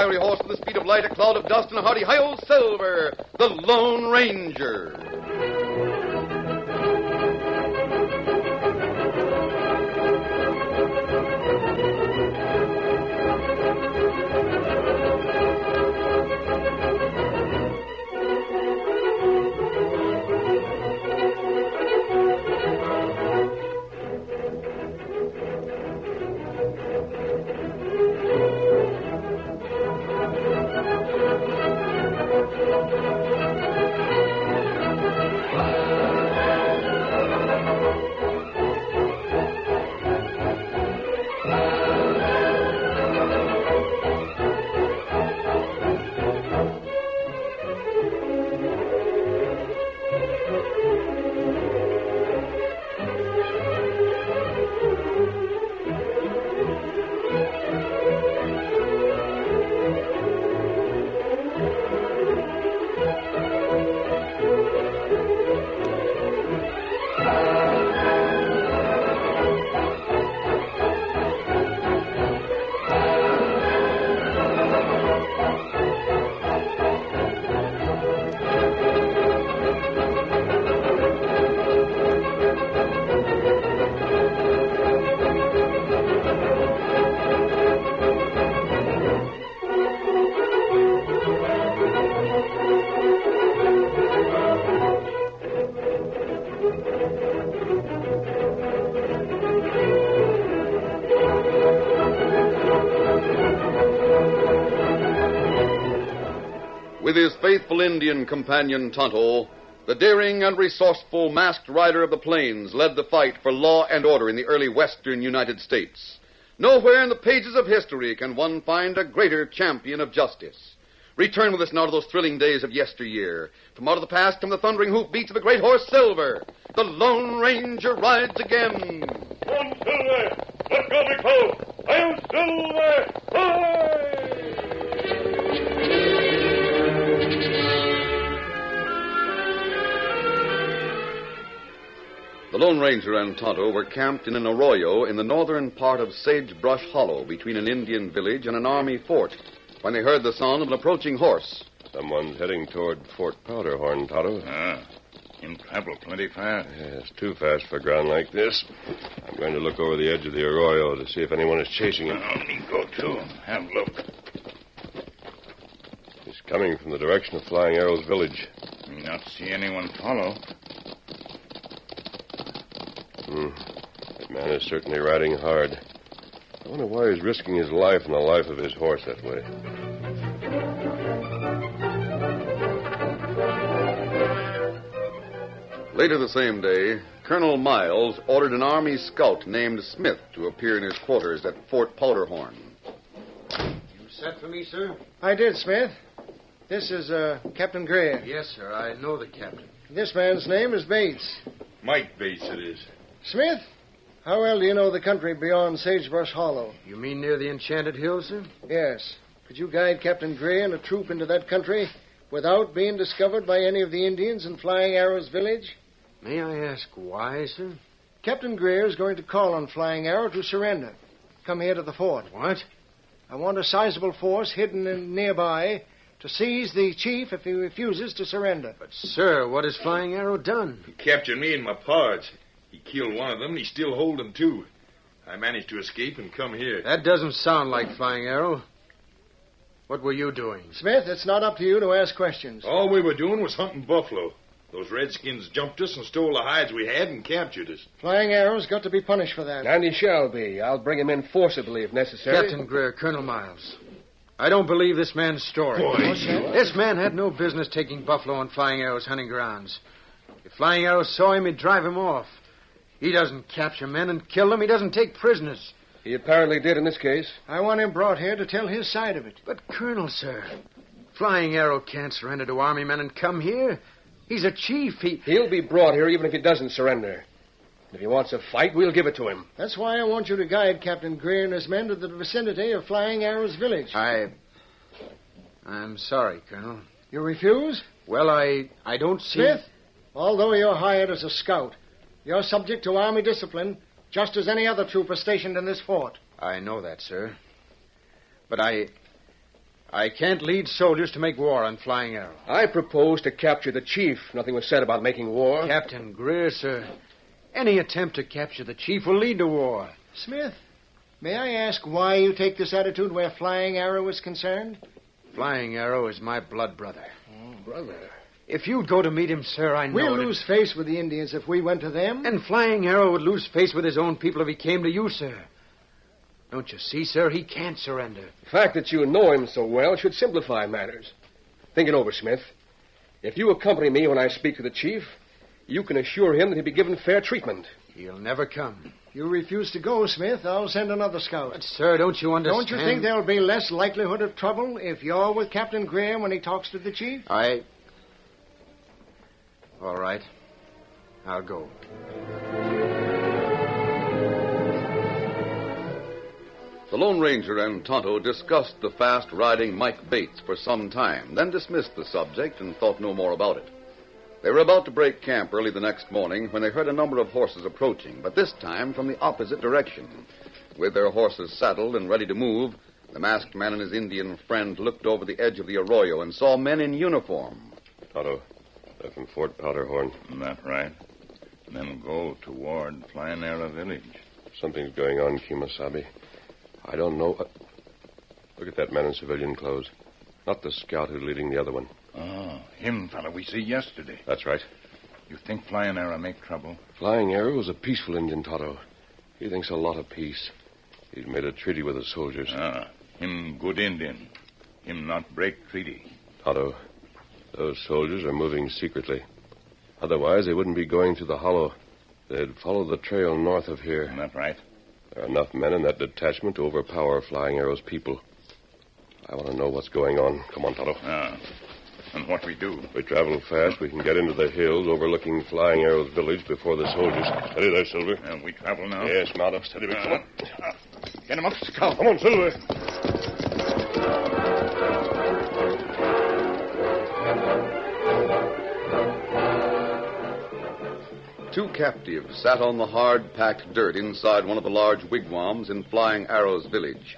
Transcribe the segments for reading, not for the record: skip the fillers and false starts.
fiery horse with the speed of light, a cloud of dust, and a hearty hi-yo Silver, the Lone Ranger. With his faithful Indian companion Tonto, the daring and resourceful masked rider of the plains led the fight for law and order in the early western United States. Nowhere in the pages of history can one find a greater champion of justice. Return with us now to those thrilling days of yesteryear. From out of the past come the thundering hoofbeats of the great horse Silver. The Lone Ranger rides again. On Silver! Let's go, big fellow! I'll Silver! Hooray! The Lone Ranger and Tonto were camped in an arroyo in the northern part of Sagebrush Hollow between an Indian village and an army fort when they heard the sound of an approaching horse. Someone's heading toward Fort Powderhorn, Tonto. In travel plenty fast. Yes, too fast for ground like this. I'm going to look over the edge of the arroyo to see if anyone is chasing him. Me go, too. Have a look. He's coming from the direction of Flying Arrow's village. Me not see anyone follow. That man is certainly riding hard. I wonder why he's risking his life and the life of his horse that way. Later the same day, Colonel Miles ordered an army scout named Smith to appear in his quarters at Fort Powderhorn. You sent for me, sir? I did, Smith. This is Captain Gray. Yes, sir. I know the captain. This man's name is Bates. Mike Bates it is. Smith, how well do you know the country beyond Sagebrush Hollow? You mean near the Enchanted Hills, sir? Yes. Could you guide Captain Gray and a troop into that country without being discovered by any of the Indians in Flying Arrow's village? May I ask why, sir? Captain Greer is going to call on Flying Arrow to surrender. Come here to the fort. What? I want a sizable force hidden nearby to seize the chief if he refuses to surrender. But, sir, what has Flying Arrow done? He captured me and my pards. He killed one of them, and he's still holding two. I managed to escape and come here. That doesn't sound like Flying Arrow. What were you doing? Smith, it's not up to you to ask questions. All we were doing was hunting buffalo. Those redskins jumped us and stole the hides we had and captured us. Flying Arrow's got to be punished for that. And he shall be. I'll bring him in forcibly if necessary. Captain Greer, Colonel Miles. I don't believe this man's story. Boy. This man had no business taking buffalo on Flying Arrow's hunting grounds. If Flying Arrow saw him, he'd drive him off. He doesn't capture men and kill them. He doesn't take prisoners. He apparently did in this case. I want him brought here to tell his side of it. But, Colonel, sir, Flying Arrow can't surrender to army men and come here. He's a chief. He'll be brought here even if he doesn't surrender. If he wants a fight, we'll give it to him. That's why I want you to guide Captain Greer and his men to the vicinity of Flying Arrow's village. I'm sorry, Colonel. You refuse? Well, I don't see... Smith, although you're hired as a scout, you're subject to army discipline, just as any other trooper stationed in this fort. I know that, sir. But I I can't lead soldiers to make war on Flying Arrow. I propose to capture the chief. Nothing was said about making war. Captain Greer, sir, any attempt to capture the chief will lead to war. Smith, may I ask why you take this attitude where Flying Arrow is concerned? Flying Arrow is my blood brother. Brother. If you'd go to meet him, sir, I know We'll it'd- lose face with the Indians if we went to them. And Flying Arrow would lose face with his own people if he came to you, sir. Don't you see, sir? He can't surrender. The fact that you know him so well should simplify matters. Think it over, Smith. If you accompany me when I speak to the chief, you can assure him that he'll be given fair treatment. He'll never come. You refuse to go, Smith, I'll send another scout. But, sir, don't you understand? Don't you think there'll be less likelihood of trouble if you're with Captain Greer when he talks to the chief? All right. I'll go. The Lone Ranger and Tonto discussed the fast-riding Mike Bates for some time, then dismissed the subject and thought no more about it. They were about to break camp early the next morning when they heard a number of horses approaching, but this time from the opposite direction. With their horses saddled and ready to move, the masked man and his Indian friend looked over the edge of the arroyo and saw men in uniform. Tonto, they're from Fort Powderhorn. That right. Then go toward Flying Arrow village. Something's going on, Kimasabi. I don't know. Look at that man in civilian clothes. Not the scout who's leading the other one. Oh, him fella we see yesterday. That's right. You think Flying Arrow make trouble? Flying Arrow is a peaceful Indian, Tonto. He thinks a lot of peace. He's made a treaty with the soldiers. Him good Indian. Him not break treaty. Tonto, those soldiers are moving secretly. Otherwise, they wouldn't be going through the hollow. They'd follow the trail north of here. That right? There are enough men in that detachment to overpower Flying Arrow's people. I want to know what's going on. Come on, Tonto. And what we do? If we travel fast, we can get into the hills overlooking Flying Arrow's village before the soldiers. Steady there, Silver. We travel now? Yes, mount up. Steady, come on. Get him up, Scout. Come on, Silver. Two captives sat on the hard-packed dirt inside one of the large wigwams in Flying Arrow's village.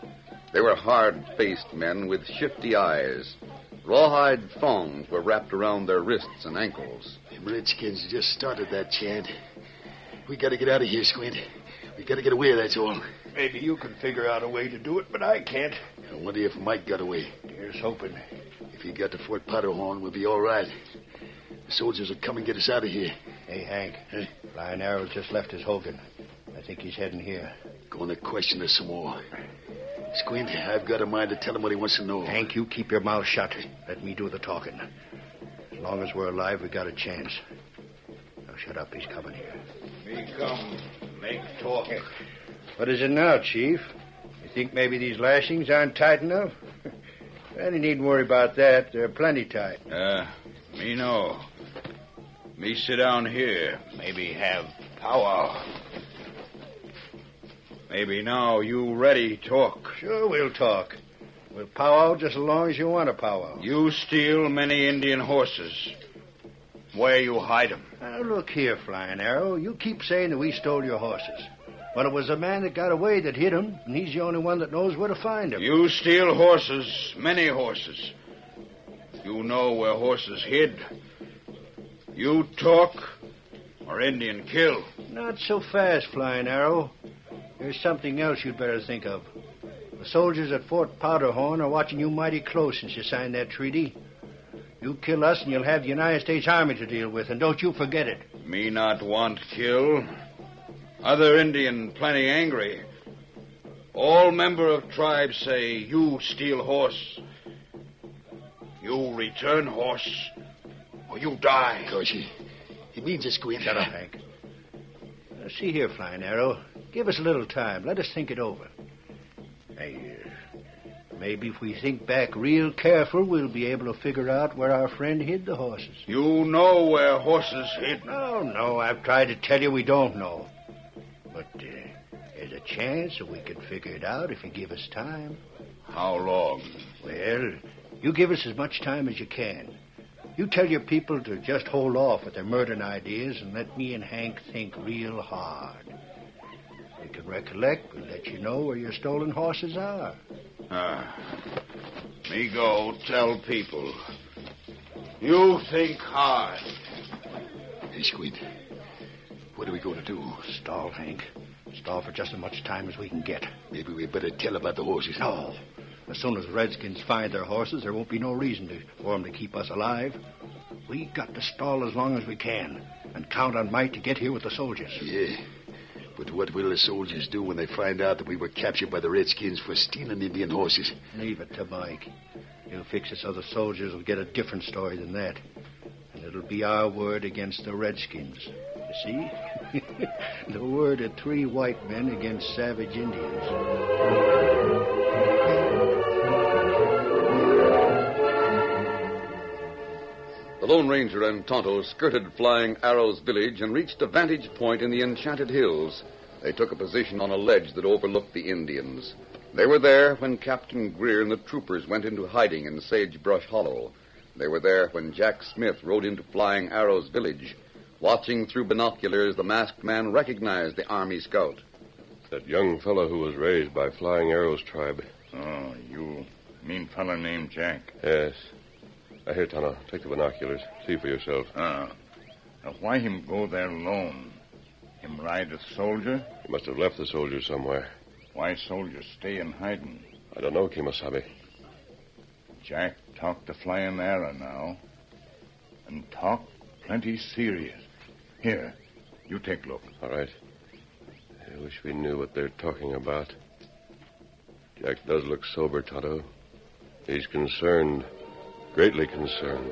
They were hard-faced men with shifty eyes. Rawhide thongs were wrapped around their wrists and ankles. Them Redskins just started that chant. We gotta get out of here, Squint. We gotta get away, that's all. Maybe you can figure out a way to do it, but I can't. I wonder if Mike got away. Here's hoping. If he got to Fort Powderhorn, we'll be all right. The soldiers will come and get us out of here. Hey, Hank. Huh? Flying Arrow just left his Hogan. I think he's heading here. Going to question us some more. Squint, I've got a mind to tell him what he wants to know. Hank, you keep your mouth shut. Let me do the talking. As long as we're alive, we got a chance. Now shut up. He's coming here. Me come, make talking. What is it now, Chief? You think maybe these lashings aren't tight enough? Well, you needn't worry about that. They're plenty tight. Me know. Me sit down here. Maybe have power. Maybe now you ready talk. Sure, we'll talk. We'll powwow just as long as you want to powwow. You steal many Indian horses. Where you hide 'em? Now, look here, Flying Arrow. You keep saying that we stole your horses. But it was a man that got away that hid 'em, and he's the only one that knows where to find 'em. You steal horses, many horses. You know where horses hid. You talk or Indian kill. Not so fast, Flying Arrow. There's something else you'd better think of. The soldiers at Fort Powderhorn are watching you mighty close since you signed that treaty. You kill us and you'll have the United States Army to deal with, and don't you forget it. Me not want kill. Other Indian plenty angry. All member of tribe say you steal horse. You return horse or you die. Of course, he means it, Squint. Shut up, Hank. See here, Flying Arrow. Give us a little time. Let us think it over. Hey, maybe if we think back real careful, we'll be able to figure out where our friend hid the horses. You know where horses hid. No, I've tried to tell you we don't know. But there's a chance that we can figure it out if you give us time. How long? Well, you give us as much time as you can. You tell your people to just hold off with their murdering ideas and let me and Hank think real hard. We can Recollect, we'll let you know where your stolen horses are. Me go tell people. You think hard. Hey, Squint. What are we going to do? Stall, Hank. Stall for just as much time as we can get. Maybe we better tell about the horses. No. As soon as Redskins find their horses, there won't be no reason for them to keep us alive. We got to stall as long as we can and count on Mike to get here with the soldiers. Yeah. But what will the soldiers do when they find out that we were captured by the Redskins for stealing Indian horses? Leave it to Mike. He'll fix it so the soldiers will get a different story than that. And it'll be our word against the Redskins. You see? The word of 3 white men against savage Indians. The Lone Ranger and Tonto skirted Flying Arrow's village and reached a vantage point in the Enchanted Hills. They took a position on a ledge that overlooked the Indians. They were there when Captain Greer and the troopers went into hiding in Sagebrush Hollow. They were there when Jack Smith rode into Flying Arrow's village. Watching through binoculars, the masked man recognized the Army scout. That young fellow who was raised by Flying Arrow's tribe. Oh, you mean fellow named Jack? Yes. Here, Tonto, take the binoculars. See for yourself. Now, why him go there alone? Him ride a soldier? He must have left the soldiers somewhere. Why soldiers stay in hiding? I don't know, Kemosabe. Jack talk to Flying Arrow now. And talk plenty serious. Here, you take a look. All right. I wish we knew what they're talking about. Jack does look sober, Tonto. He's concerned. Greatly concerned.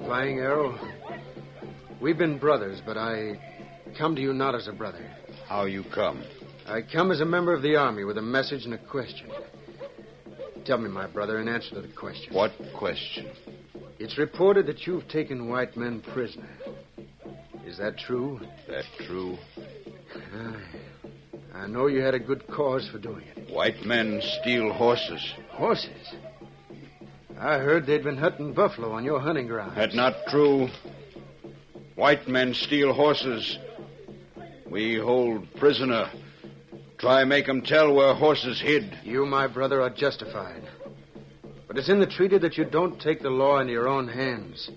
Flying Arrow, we've been brothers, but I come to you not as a brother. How you come? I come as a member of the Army with a message and a question. Tell me, my brother, in answer to the question. What question? It's reported that you've taken white men prisoner. Is that true? That true? I know you had a good cause for doing it. White men steal horses. Horses? I heard they'd been hunting buffalo on your hunting grounds. That's not true. White men steal horses. We hold prisoner. Try make 'em tell where horses hid. You, my brother, are justified. But it's in the treaty that you don't take the law into your own hands.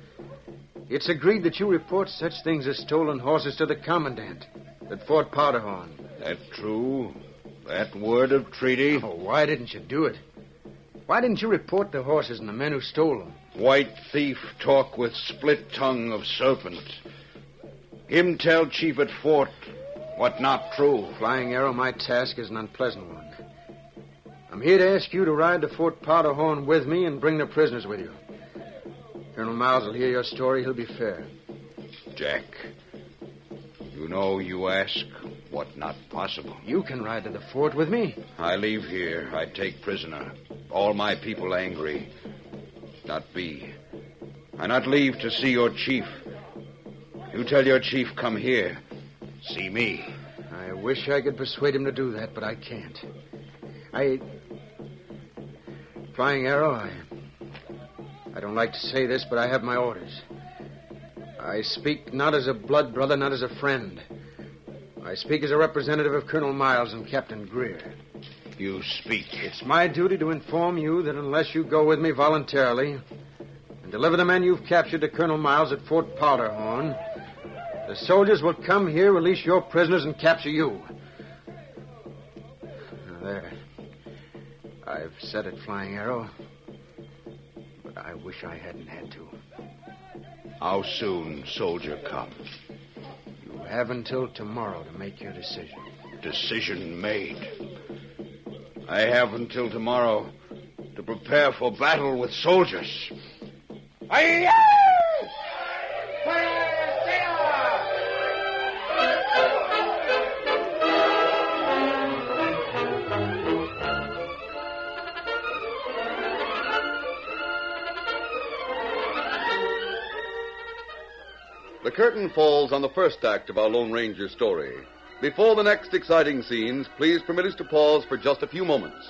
It's agreed that you report such things as stolen horses to the commandant at Fort Powderhorn. That true? That word of treaty? Oh, why didn't you do it? Why didn't you report the horses and the men who stole them? White thief talk with split tongue of serpent. Him tell chief at fort what not true. Flying Arrow, my task is an unpleasant one. I'm here to ask you to ride to Fort Powderhorn with me and bring the prisoners with you. Colonel Miles will hear your story. He'll be fair. Jack, you know you ask what not possible. You can ride to the fort with me. I leave here. I take prisoner. All my people angry. Not be. I not leave to see your chief. You tell your chief come here. See me. I wish I could persuade him to do that, but I can't. Flying Arrow, I don't like to say this, but I have my orders. I speak not as a blood brother, not as a friend. I speak as a representative of Colonel Miles and Captain Greer. You speak. It's my duty to inform you that unless you go with me voluntarily and deliver the men you've captured to Colonel Miles at Fort Powderhorn, the soldiers will come here, release your prisoners, and capture you. Now, there. I've said it, Flying Arrow, but I wish I hadn't had to. How soon soldier come? You have until tomorrow to make your decision. Decision made. I have until tomorrow to prepare for battle with soldiers. Aye! The curtain falls on the first act of our Lone Ranger story. Before the next exciting scenes, please permit us to pause for just a few moments.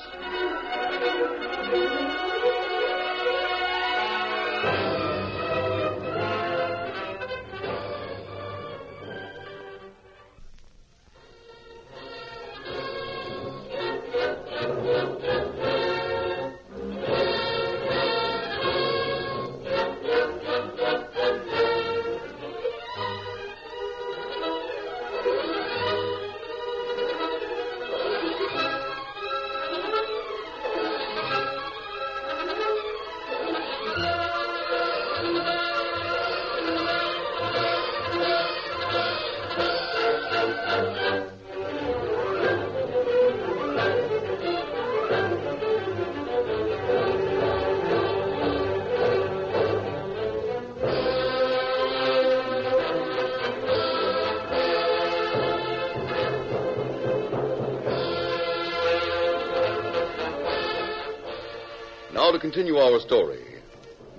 Now to continue our story.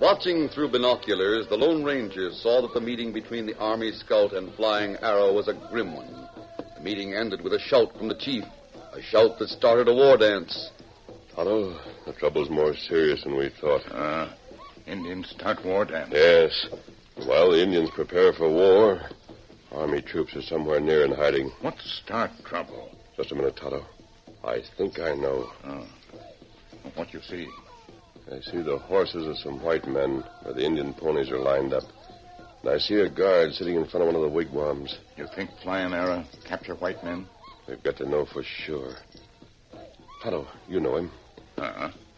Watching through binoculars, the Lone Rangers saw that the meeting between the Army Scout and Flying Arrow was a grim one. The meeting ended with a shout from the chief, a shout that started a war dance. Tonto, the trouble's more serious than we thought. Indians start war dance. Yes. While the Indians prepare for war, Army troops are somewhere near and hiding. What start trouble? Just a minute, Tonto. I think I know. What you see? I see the horses of some white men where the Indian ponies are lined up. And I see a guard sitting in front of one of the wigwams. You think Flying Arrow capture white men? We've got to know for sure. Tonto, you know him.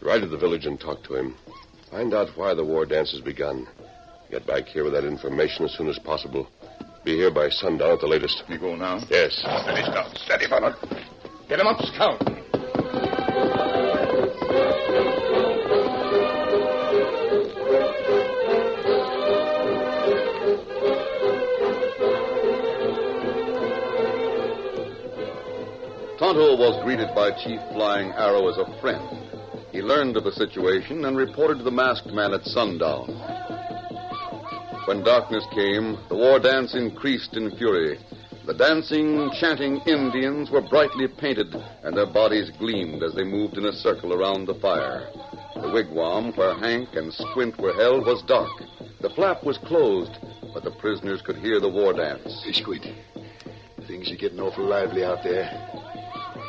Ride to the village and talk to him. Find out why the war dance has begun. Get back here with that information as soon as possible. Be here by sundown at the latest. We go now? Yes. Steady, Scout. Steady, fella. Get him up, Scout. Tonto was greeted by Chief Flying Arrow as a friend. He learned of the situation and reported to the masked man at sundown. When darkness came, the war dance increased in fury. The dancing, chanting Indians were brightly painted, and their bodies gleamed as they moved in a circle around the fire. The wigwam where Hank and Squint were held was dark. The flap was closed, but the prisoners could hear the war dance. Hey, Squint, things are getting awful lively out there.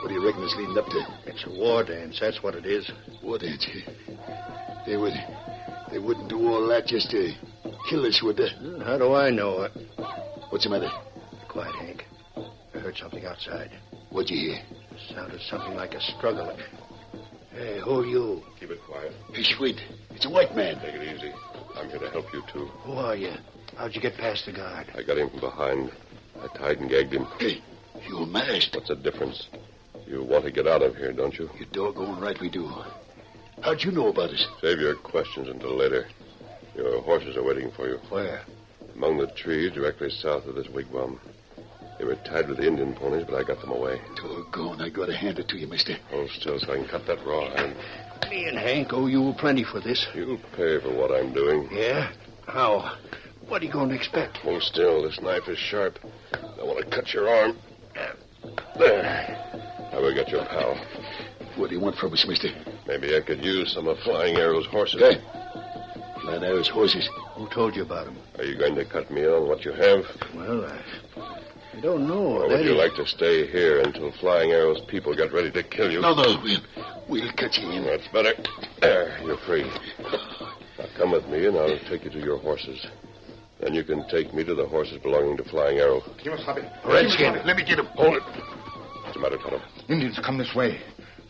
What do you reckon it's leading up to? It's a war dance, that's what it is. War dance? They wouldn't do all that just to kill us, would they? How do I know? What's the matter? Be quiet, Hank. I heard something outside. What'd you hear? Sounded something like a struggle. Hey, who are you? Keep it quiet. Hey, Squint, it's a white man. Take it easy. I'm here to help you, too. Who are you? How'd you get past the guard? I got him from behind. I tied and gagged him. Hey, you're masked. What's the difference? You want to get out of here, don't you? You're doggone right we do. How'd you know about us? Save your questions until later. Your horses are waiting for you. Where? Among the trees directly south of this wigwam. They were tied with the Indian ponies, but I got them away. Doggone, I gotta hand it to you, mister. Hold still so I can cut that rawhide. Me and Hank owe you plenty for this. You'll pay for what I'm doing. Yeah? How? What are you going to expect? Hold still. This knife is sharp. I want to cut your arm. There. I will get your pal. What do you want from us, mister? Maybe I could use some of Flying Arrow's horses. Okay. Flying Arrow's horses? Who told you about them? Are you going to cut me in on what you have? Well, I don't know. Or would you like to stay here until Flying Arrow's people get ready to kill you? No, we'll cut you in. That's better. There, you're free. Now come with me, and I'll take you to your horses. Then you can take me to the horses belonging to Flying Arrow. Give us hobby. Redskin, let me get him. Hold it. What's the matter, Tonto? Indians come this way.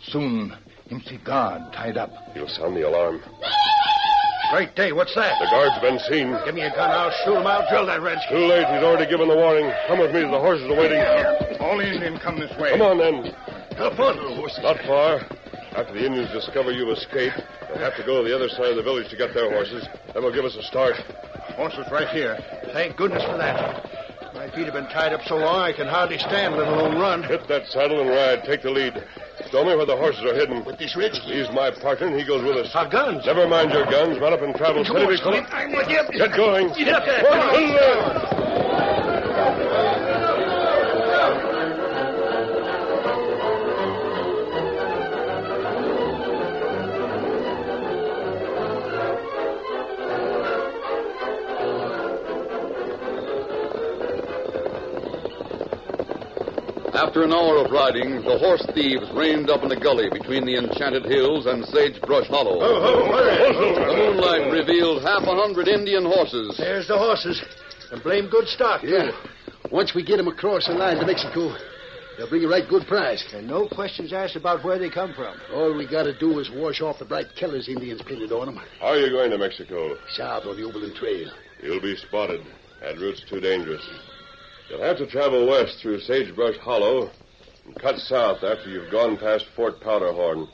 Soon, him see guard tied up. You'll sound the alarm. Great day, what's that? The guard's been seen. Give me a gun, I'll shoot him. I'll drill that redskin. Too late. He's already given the warning. Come with me. The horses are waiting. All Indians come this way. Come on, then. Up on the horses. Not far. After the Indians discover you've escaped, they'll have to go to the other side of the village to get their horses. Then will give us a start. Horses right here. Thank goodness for that. My feet have been tied up so long I can hardly stand, let alone run. Hit that saddle and ride. Take the lead. Show me where the horses are hidden. But this redskin... He's my partner, and he goes with us. Our guns. Never mind your guns. Run up and travel. Come on, Steady, Squint. I'm with you. Get going. Get up there. After an hour of riding, the horse thieves reined up in a gully between the Enchanted Hills and Sagebrush Hollow. The moonlight revealed 100 Indian horses. There's the horses. And blame good stock, too. Yeah. Once we get them across the line to Mexico, they'll bring a right good price. And no questions asked about where they come from. All we got to do is wash off the bright colors Indians painted on them. How are you going to Mexico? South on the Overland Trail. You'll be spotted. That route's too dangerous. You'll have to travel west through Sagebrush Hollow and cut south after you've gone past Fort Powderhorn.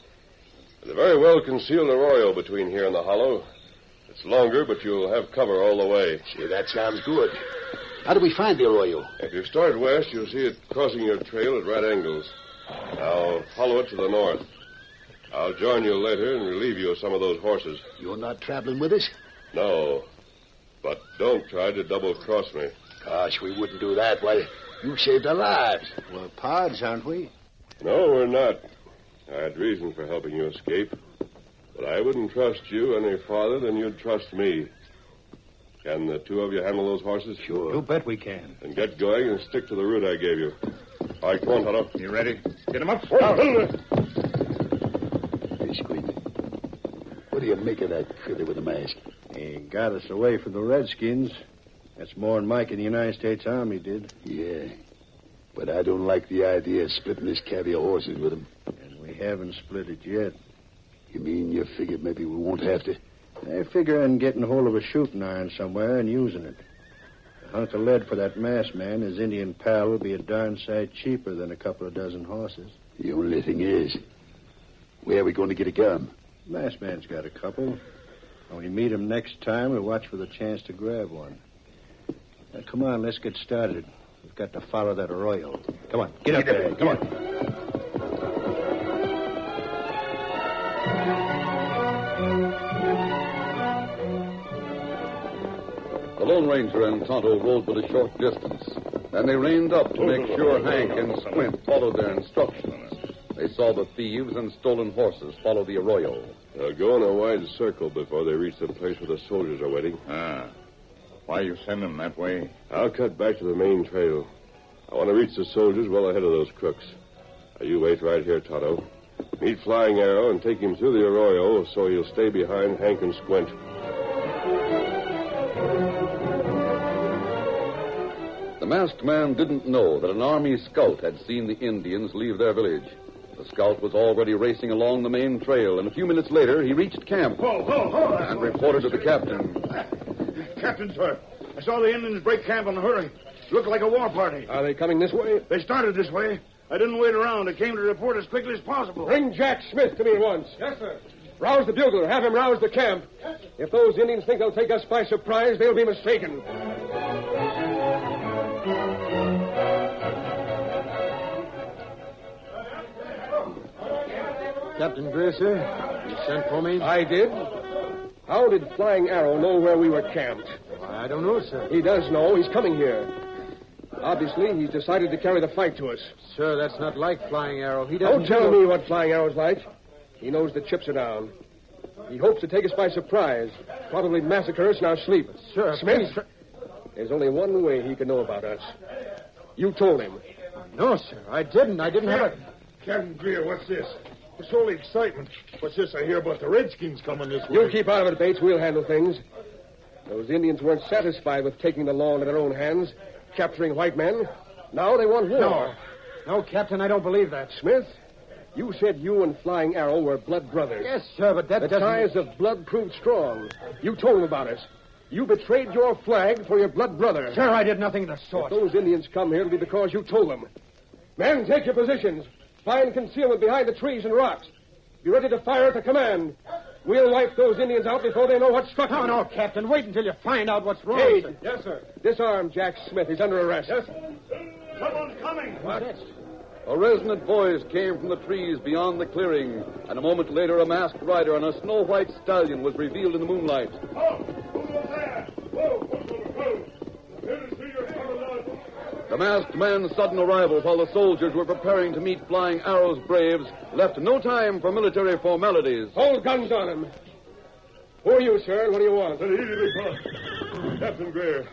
There's a very well-concealed arroyo between here and the hollow. It's longer, but you'll have cover all the way. See, that sounds good. How do we find the arroyo? If you start west, you'll see it crossing your trail at right angles. Now, follow it to the north. I'll join you later and relieve you of some of those horses. You're not traveling with us? No. But don't try to double-cross me. Gosh, we wouldn't do that. Why, you saved our lives. We're pards, aren't we? No, we're not. I had reason for helping you escape. But I wouldn't trust you any farther than you'd trust me. Can the two of you handle those horses? Sure. You bet we can. Then get going and stick to the route I gave you. All right, come on, Tonto. You ready? Get him up. Hey, Squeak. What do you make of that critter with the mask? He got us away from the Redskins. That's more than Mike in the United States Army did. Yeah. But I don't like the idea of splitting this cavy of horses with him. And we haven't split it yet. You mean you figured maybe we won't have to? I figure on getting hold of a shooting iron somewhere and using it. A hunk of lead for that masked man, his Indian pal, will be a darn sight cheaper than a couple of dozen horses. The only thing is, where are we going to get a gun? Masked man's got a couple. When we meet him next time, we'll watch for the chance to grab one. Now, come on, let's get started. We've got to follow that arroyo. Come on, get up there. Come on. The Lone Ranger and Tonto rode but a short distance. Then they reined up to make sure Hank and Squint followed their instructions. They saw the thieves and stolen horses follow the arroyo. They'll go in a wide circle before they reach the place where the soldiers are waiting. Why you send them that way? I'll cut back to the main trail. I want to reach the soldiers well ahead of those crooks. Now, you wait right here, Tonto. Meet Flying Arrow and take him through the arroyo so he'll stay behind Hank and Squint. The masked man didn't know that an army scout had seen the Indians leave their village. The scout was already racing along the main trail, and a few minutes later he reached camp and reported to the captain. Captain, sir, I saw the Indians break camp in a hurry. Looked like a war party. Are they coming this way? They started this way. I didn't wait around. I came to report as quickly as possible. Bring Jack Smith to me at once. Yes, sir. Rouse the bugler. Have him rouse the camp. If those Indians think they'll take us by surprise, they'll be mistaken. Captain Greer, sir, you sent for me? I did. How did Flying Arrow know where we were camped? I don't know, sir. He does know. He's coming here. Obviously, he's decided to carry the fight to us. Sir, that's not like Flying Arrow. He doesn't... Don't tell me what Flying Arrow's like. He knows the chips are down. He hopes to take us by surprise. Probably massacre us in our sleep. Sir, Smith, please, there's only one way he can know about us. You told him. No, sir, I didn't. I didn't have a... Captain Greer, what's this? What's all the excitement? What's this I hear about the Redskins coming this way? You keep out of it, Bates. We'll handle things. Those Indians weren't satisfied with taking the law into their own hands, capturing white men. Now they want war. No, Captain, I don't believe that. Smith, you said you and Flying Arrow were blood brothers. Yes, sir, but that The doesn't... ties of blood proved strong. You told him about us. You betrayed your flag for your blood brother. Sir, I did nothing of the sort. If those Indians come here, it'll be because you told them. Men, take your positions. Find concealment behind the trees and rocks. Be ready to fire at the command. We'll wipe those Indians out before they know what struck them. No, Captain. Wait until you find out what's wrong. Cade. Sir. Yes, sir. Disarm Jack Smith. He's under arrest. Yes. Someone's coming. What? A resonant voice came from the trees beyond the clearing, and a moment later a masked rider on a snow-white stallion was revealed in the moonlight. Oh, who's there? Whoa. Here to see your son. The masked man's sudden arrival while the soldiers were preparing to meet Flying Arrow's braves left no time for military formalities. Hold guns on him. Who are you, sir, and what do you want? Captain Greer,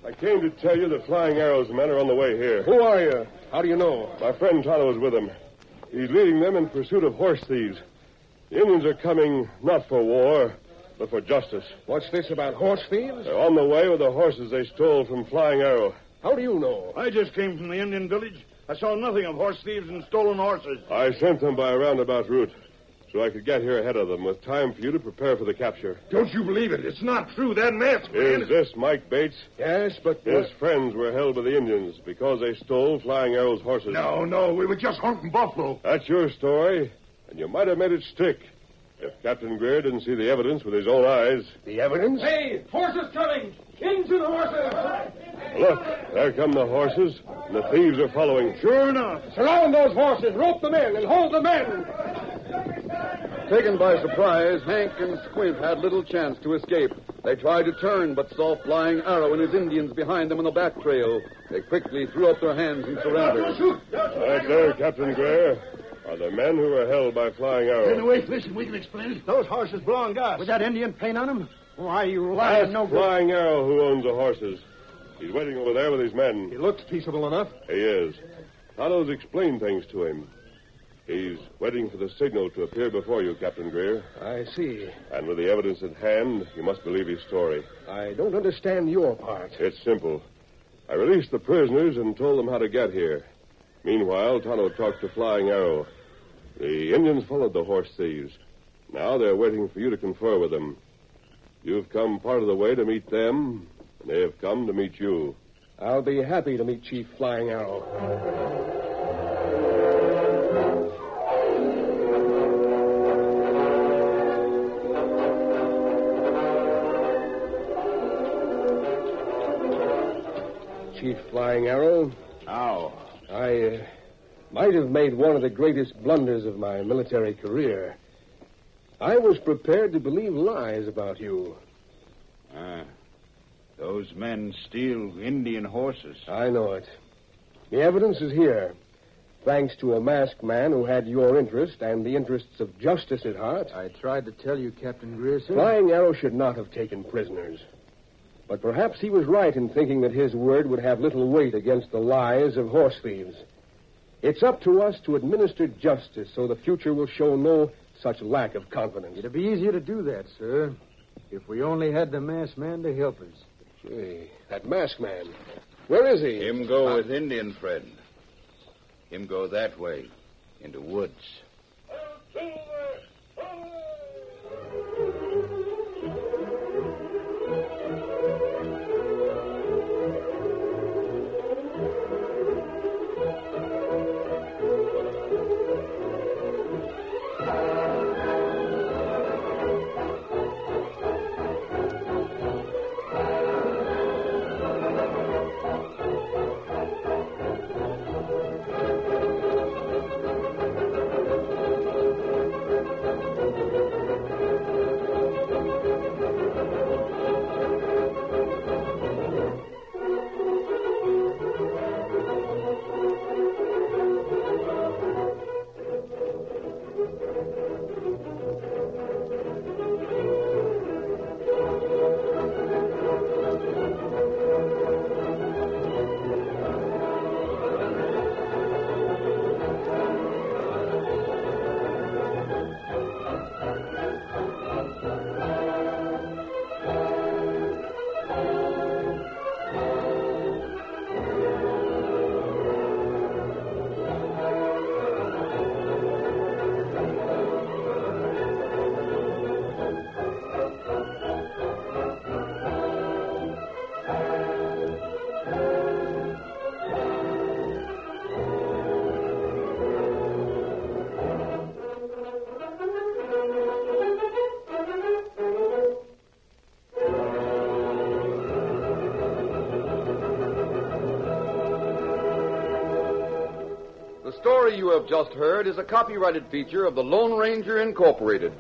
I came to tell you that Flying Arrow's men are on the way here. Who are you? How do you know? My friend Tonto is with them. He's leading them in pursuit of horse thieves. The Indians are coming not for war, but for justice. What's this about horse thieves? They're on the way with the horses they stole from Flying Arrow. How do you know? I just came from the Indian village. I saw nothing of horse thieves and stolen horses. I sent them by a roundabout route so I could get here ahead of them with time for you to prepare for the capture. Don't you believe it? It's not true. That masked man... Is this Mike Bates? Yes, but... His friends were held by the Indians because they stole Flying Arrow's horses. No. We were just hunting buffalo. That's your story, and you might have made it stick if Captain Greer didn't see the evidence with his own eyes. The evidence? Hey, horses coming! Into the horses! Look, there come the horses, and the thieves are following. Sure enough. Surround those horses, rope them in, and hold the men. Taken by surprise, Hank and Squint had little chance to escape. They tried to turn, but saw Flying Arrow and his Indians behind them on the back trail. They quickly threw up their hands and surrendered. Right there, Captain Gray, are the men who were held by Flying Arrow. Wait, listen, we can explain it. Those horses belong to us. With that Indian paint on them? Why, you lying Ask no good. Flying Arrow who owns the horses. He's waiting over there with his men. He looks peaceable enough. He is. Tonto's explained things to him. He's waiting for the signal to appear before you, Captain Greer. I see. And with the evidence at hand, you must believe his story. I don't understand your part. It's simple. I released the prisoners and told them how to get here. Meanwhile, Tonto talked to Flying Arrow. The Indians followed the horse thieves. Now they're waiting for you to confer with them. You've come part of the way to meet them, and they have come to meet you. I'll be happy to meet Chief Flying Arrow. Chief Flying Arrow. How? I might have made one of the greatest blunders of my military career. I was prepared to believe lies about you. Those men steal Indian horses. I know it. The evidence is here. Thanks to a masked man who had your interest and the interests of justice at heart. I tried to tell you, Captain Greer, sir. Flying Arrow should not have taken prisoners. But perhaps he was right in thinking that his word would have little weight against the lies of horse thieves. It's up to us to administer justice so the future will show no such lack of confidence. It'd be easier to do that, sir, if we only had the masked man to help us. Gee, that masked man. Where is he? Him go with Indian friend. Him go that way, into woods. The story you have just heard is a copyrighted feature of the Lone Ranger Incorporated.